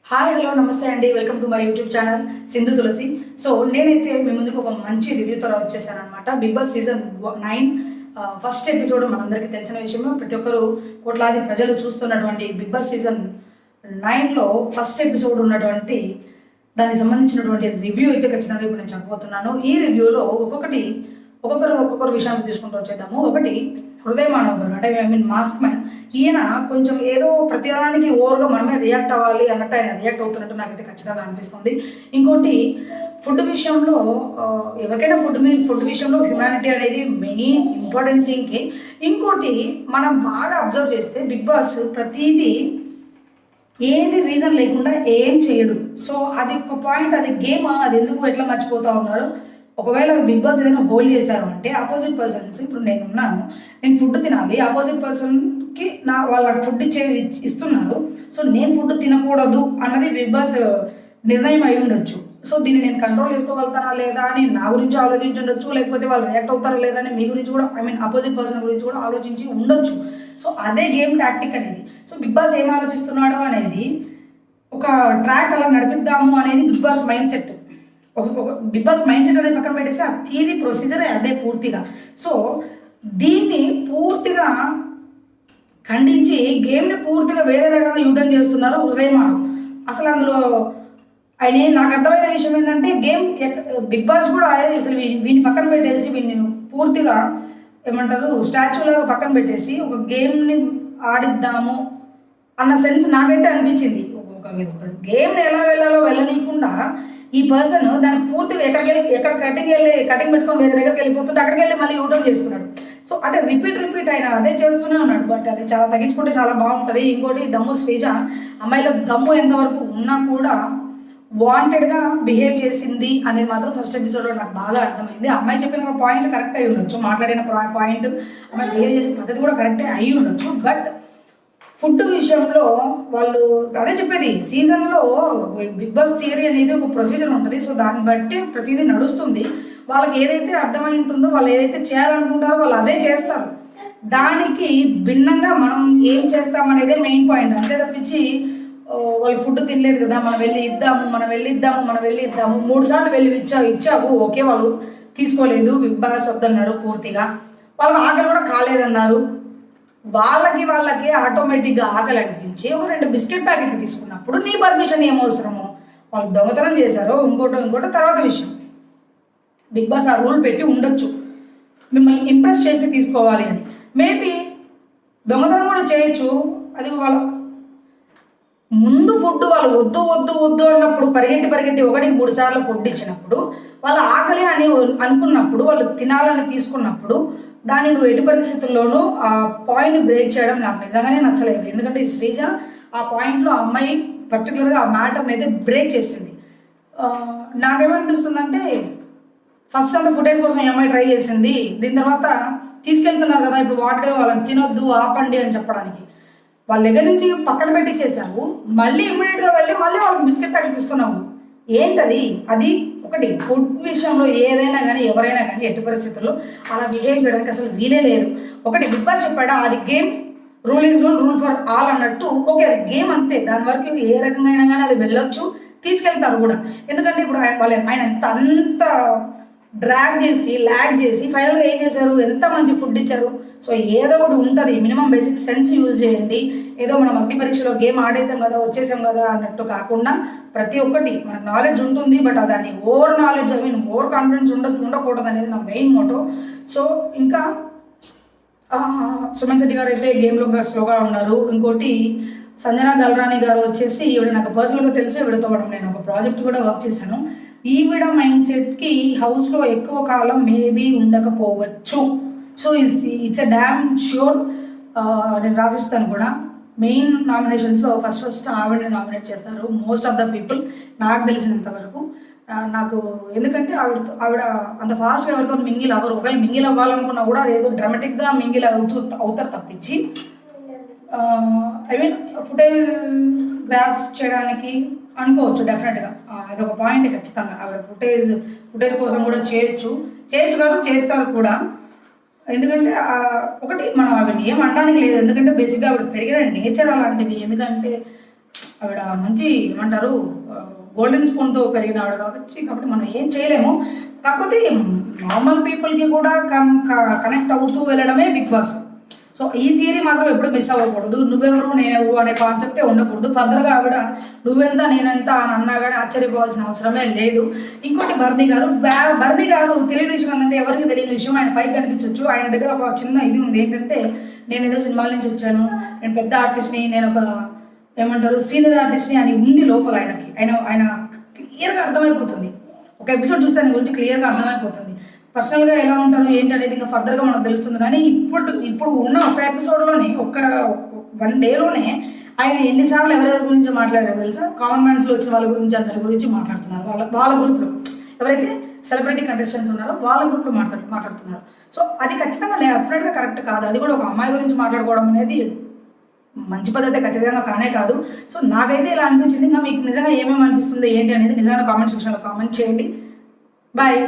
Hi hello నమస్తే అండి, welcome to my YouTube channel Sindhu Tulasi. So నేనైతే మీ ముందుకు ఒక మంచి రివ్యూతో వచ్చేసాను అనమాట. Bigg Boss season 9 first episode మనందరికీ తెలిసిన విషయమే. ప్రతి ఒక్కరు కోట్లాది ప్రజలు చూస్తున్నటువంటి బిగ్ బాస్ సీజన్ 9లో ఫస్ట్ ఎపిసోడ్ ఉన్నటువంటి దానికి సంబంధించినటువంటి రివ్యూ అయితే ఖచ్చితంగా ఇప్పుడు నేను చెప్పబోతున్నాను. ఈ రివ్యూలో ఒక్కొక్కరు విషయాన్ని తీసుకుంటూ వచ్చేద్దాము. ఒకటి హృదయ మానవ్ గారు, అంటే మాస్క్ మ్యాన్. ఈయన కొంచెం ఏదో ప్రతిదానికి ఓవర్గా మనమే రియాక్ట్ అవ్వాలి అన్నట్టు ఆయన రియాక్ట్ అవుతున్నట్టు నాకైతే ఖచ్చితంగా అనిపిస్తుంది. ఇంకోటి ఫుడ్ విషయంలో ఎవరికైనా ఫుడ్ విషయంలో హ్యుమానిటీ అనేది మెయిన్ ఇంపార్టెంట్ థింగ్. ఇంకోటి మనం బాగా అబ్జర్వ్ చేస్తే బిగ్ బాస్ ప్రతిదీ ఏది రీజన్ లేకుండా ఏం చేయడు. సో అది ఒక పాయింట్, అది గేమ్. అది ఎందుకు ఎట్లా మర్చిపోతూ ఉన్నారు. ఒకవేళ బిగ్ బాస్ ఏదైనా హోల్డ్ చేశారు అంటే ఆపోజిట్ పర్సన్స్, ఇప్పుడు నేను ఫుడ్ తినాలి, ఆపోజిట్ పర్సన్కి వాళ్ళ ఫుడ్ ఇస్తున్నారు. సో నేను ఫుడ్ తినకూడదు అన్నది బిగ్ బాస్ నిర్ణయం అయి ఉండొచ్చు. సో దీన్ని నేను కంట్రోల్ చేసుకోగలుగుతానా లేదా అని నా గురించి ఆలోచించి ఉండొచ్చు, లేకపోతే వాళ్ళు రియాక్ట్ అవుతారా లేదా అని మీ గురించి కూడా, ఆపోజిట్ పర్సన్ గురించి కూడా ఆలోచించి ఉండొచ్చు. సో అదే గేమ్ టాక్టిక్ అనేది. సో బిగ్ బాస్ ఏం ఆలోచిస్తున్నాడు అనేది ఒక ట్రాక్ అలా నడిపిద్దాము అనేది Bigg Boss mindset. Bigg Boss mindset అనేది పక్కన పెట్టేస్తే ఆ థియరీ ప్రొసీజర్ అదే పూర్తిగా. సో దీన్ని పూర్తిగా ఖండించి గేమ్ని పూర్తిగా వేరే రకంగా యూటర్న్ చేస్తున్నారు హృదయమానవ్. అసలు అందులో నాకు అర్థమైన విషయం ఏంటంటే గేమ్ బిగ్ బాస్ కూడా అసలు వీడిని పక్కన పెట్టేసి వీడిని పూర్తిగా ఏమంటారు స్టాచ్యూలాగా పక్కన పెట్టేసి ఒక గేమ్ని ఆడిద్దాము అన్న సెన్స్ నాకైతే అనిపించింది. ఒక గేమ్ని ఎలా వెళ్ళాలో వెళ్ళనీయకుండా ఈ పర్సన్ దాన్ని పూర్తిగా ఎక్కడ కటింగ్ పెట్టుకొని వేరే దగ్గరికి వెళ్ళిపోతుంటే అక్కడికి వెళ్ళి మళ్ళీ యూటర్న్ చేస్తున్నాడు. సో అంటే రిపీట్ ఆయన అదే చేస్తూనే ఉన్నాడు. బట్ అది చాలా తగ్గించుకుంటే చాలా బాగుంటుంది. ఇంకోటి దమ్ము శ్రీజ, అమ్మాయిలో దమ్ము ఎంతవరకు ఉన్నా కూడా వాంటెడ్గా బిహేవ్ చేసింది అనేది మాత్రం ఫస్ట్ ఎపిసోడ్లో నాకు బాగా అర్థమైంది. అమ్మాయి చెప్పిన పాయింట్ కరెక్ట్ అయి ఉండొచ్చు, మాట్లాడిన పాయింట్, అమ్మాయి బిహేవ్ చేసిన పద్ధతి కూడా కరెక్టే అయి ఉండొచ్చు. బట్ ఫుడ్ విషయంలో వాళ్ళు అదే చెప్పేది, సీజన్లో బిగ్ బాస్ థియరీ అనేది ఒక ప్రొసీజర్ ఉంటుంది. సో దాన్ని బట్టి ప్రతిదీ నడుస్తుంది. వాళ్ళకి ఏదైతే అర్థమై ఉంటుందో, వాళ్ళు ఏదైతే చేయాలనుకుంటారో వాళ్ళు అదే చేస్తారు. దానికి భిన్నంగా మనం ఏం చేస్తామనేదే మెయిన్ పాయింట్. అంతే తప్పించి వాళ్ళు ఫుడ్ తినలేదు కదా, మనం వెళ్ళి ఇద్దాము 3 సార్లు వెళ్ళి ఇచ్చావు ఓకే, వాళ్ళు తీసుకోలేదు, బిగ్ బాస్ వద్దన్నారు, పూర్తిగా వాళ్ళకి ఆకలి కూడా కాలేదన్నారు. వాళ్ళకి ఆటోమేటిక్గా ఆకలి అనిపించి ఒక 2 బిస్కెట్ ప్యాకెట్లు తీసుకున్నప్పుడు నీ పర్మిషన్ ఏమవసరము? వాళ్ళు దొంగతనం చేశారో ఇంకోటో తర్వాత విషయం. బిగ్ బాస్ ఆ రూల్ పెట్టి ఉండొచ్చు మిమ్మల్ని ఇంప్రెస్ చేసి తీసుకోవాలి అని. మేబీ దొంగతనం కూడా చేయొచ్చు. అది వాళ్ళ ముందు ఫుడ్ వాళ్ళు వద్దు అన్నప్పుడు పరిగెట్టి 1-3 సార్లు ఫుడ్ ఇచ్చినప్పుడు వాళ్ళ ఆకలి అని అనుకున్నప్పుడు, వాళ్ళు తినాలని తీసుకున్నప్పుడు దాన్ని నువ్వు ఎట్టి పరిస్థితుల్లోనూ ఆ పాయింట్ బ్రేక్ చేయడం నాకు నిజంగానే నచ్చలేదు. ఎందుకంటే ఈ శ్రీజ ఆ పాయింట్లో అమ్మాయి పర్టికులర్గా ఆ మ్యాటర్ని అయితే బ్రేక్ చేసింది. నాకేమనిపిస్తుందంటే ఫస్ట్ అంతా ఫుటేజ్ కోసం ఈ అమ్మాయి ట్రై చేసింది. దీని తర్వాత తీసుకెళ్తున్నారు కదా, ఇప్పుడు వాళ్ళని తినొద్దు ఆపండి అని చెప్పడానికి వాళ్ళ దగ్గర నుంచి పక్కన పెట్టించేసావు. మళ్ళీ ఇమ్మీడియట్గా వెళ్ళి మళ్ళీ వాళ్ళకి బిస్కెట్ ప్యాకెట్ ఇస్తున్నావు. ఏంటది? అది ఒకటి ఫుడ్ విషయంలో ఏదైనా కానీ ఎవరైనా కానీ ఎట్టి పరిస్థితుల్లో అలా బిహేవ్ చేయడానికి అసలు వీలే లేదు. ఒకటి బిగ్ బాస్ చెప్పాడా, అది game, rule is rule for all అన్నట్టు. ఓకే, అది గేమ్ అంతే, దాని వరకు ఏ రకంగా అయినా కానీ అది వెళ్ళొచ్చు, తీసుకెళ్తారు కూడా. ఎందుకంటే ఇప్పుడు ఆయన అంత డ్రాగ్ చేసి ల్యాగ్ చేసి ఫైనల్గా ఏం చేశారు, ఎంత మంచి ఫుడ్ ఇచ్చారు. సో ఏదో ఒకటి ఉంటుంది, మినిమం బేసిక్ సెన్స్ యూజ్ చేయండి. ఏదో మనం అగ్ని పరీక్షలో గేమ్ ఆడేసాం కదా వచ్చేసాం కదా అన్నట్టు కాకుండా ప్రతి ఒక్కటి మనకు నాలెడ్జ్ ఉంటుంది. బట్ దాన్ని ఓవర్ నాలెడ్జ్ ఓవర్ కాన్ఫిడెన్స్ ఉండకూడదు అనేది నా మెయిన్ మోటో. సో ఇంకా సుమన్ శెట్టి గారు అయితే గేమ్లో స్లోగా ఉన్నారు. ఇంకోటి సంజన గల్రాణి గారు వచ్చేసి ఈవిడ నాకు పర్సనల్గా తెలిసి ఈవిడతో నేను ఒక ప్రాజెక్ట్ కూడా వర్క్ చేశాను. ఈవిడ మైండ్ సెట్కి హౌస్లో ఎక్కువ కాలం మేబీ ఉండకపోవచ్చు. So it's a damn sure. నేను రాసిస్తాను కూడా. మెయిన్ నామినేషన్స్లో ఫస్ట్ ఆవిడని నామినేట్ చేస్తారు మోస్ట్ ఆఫ్ ద పీపుల్, నాకు తెలిసినంత వరకు. నాకు ఎందుకంటే ఆవిడ అంత ఫాస్ట్గా ఎవరితో మింగిల్ అవ్వరు. ఒకవేళ మింగిల్ అవ్వాలనుకున్నా కూడా అదేదో డ్రామాటిక్గా మింగిల్ అవుతారు తప్పించి ఫుటేజ్ గ్రాఫ్స్ చేయడానికి అనుకోవచ్చు డెఫినెట్గా. అదొక పాయింట్ ఖచ్చితంగా. ఆవిడ ఫుటేజ్ కోసం కూడా చేయొచ్చు కాదు, చేస్తారు కూడా. ఎందుకంటే ఒకటి మనం ఆవిడని ఏం అనడానికి లేదు. ఎందుకంటే బేసిక్గా ఆవిడ పెరిగిన నేచర్ అలాంటిది. ఎందుకంటే ఆవిడ మంచి ఏమంటారు గోల్డెన్ స్పూన్తో పెరిగిన ఆవిడ కాబట్టి మనం ఏం చేయలేము. కాకపోతే నార్మల్ పీపుల్కి కూడా కనెక్ట్ అవుతూ వెళ్ళడమే బిగ్ బాస్. సో ఈ థియరీ మాత్రం ఎప్పుడు మిస్ అవ్వకూడదు. నువ్వెవరు నేనెవరు అనే కాన్సెప్టే ఉండకూడదు. ఫర్దర్గా ఆవిడ నువ్వెంత నేనెంత అని అన్నా కానీ ఆశ్చర్యపోవాల్సిన అవసరమే లేదు. ఇంకోటి బర్నీ గారు తెలియని విషయం ఏంటంటే, ఎవరికి తెలియని విషయం, ఆయన పైకి కనిపించవచ్చు, ఆయన దగ్గర ఒక చిన్న ఇది ఉంది. ఏంటంటే నేను ఏదో సినిమాల నుంచి వచ్చాను, నేను పెద్ద ఆర్టిస్ట్ని, నేను ఒక ఏమంటారు సీనియర్ ఆర్టిస్ట్ని అని ఉంది లోపల ఆయనకి. ఆయన క్లియర్గా అర్థమైపోతుంది. ఒక ఎపిసోడ్ చూస్తే ఆయన గురించి క్లియర్గా అర్థమైపోతుంది. పర్సనల్గా ఎలా ఉంటారు ఏంటి అనేది ఇంకా ఫర్దర్గా మనకు తెలుస్తుంది. కానీ ఇప్పుడు ఉన్న ఒక ఎపిసోడ్లోనే ఒక 1 డేలోనే ఆయన ఎన్నిసార్లు ఎవరెవరి గురించి మాట్లాడారు తెలుసా? కామన్ మ్యాన్స్లో వచ్చిన వాళ్ళ గురించి, అందరి గురించి మాట్లాడుతున్నారు. వాళ్ళ గ్రూప్లో ఎవరైతే సెలబ్రిటీ కంటెస్టెంట్స్ ఉన్నారో వాళ్ళ గ్రూప్లో మాట్లాడుతున్నారు. సో అది ఖచ్చితంగా డెఫినెట్గా కరెక్ట్ కాదు. అది కూడా ఒక అమ్మాయి గురించి మాట్లాడుకోవడం అనేది మంచి పద్ధతి ఖచ్చితంగా కానే కాదు. సో నాకైతే ఇలా అనిపించింది. ఇంకా మీకు నిజంగా ఏమేమి అనిపిస్తుంది ఏంటి అనేది నిజంగా కామెంట్ సెక్షన్లో కామెంట్ చేయండి. బాయ్.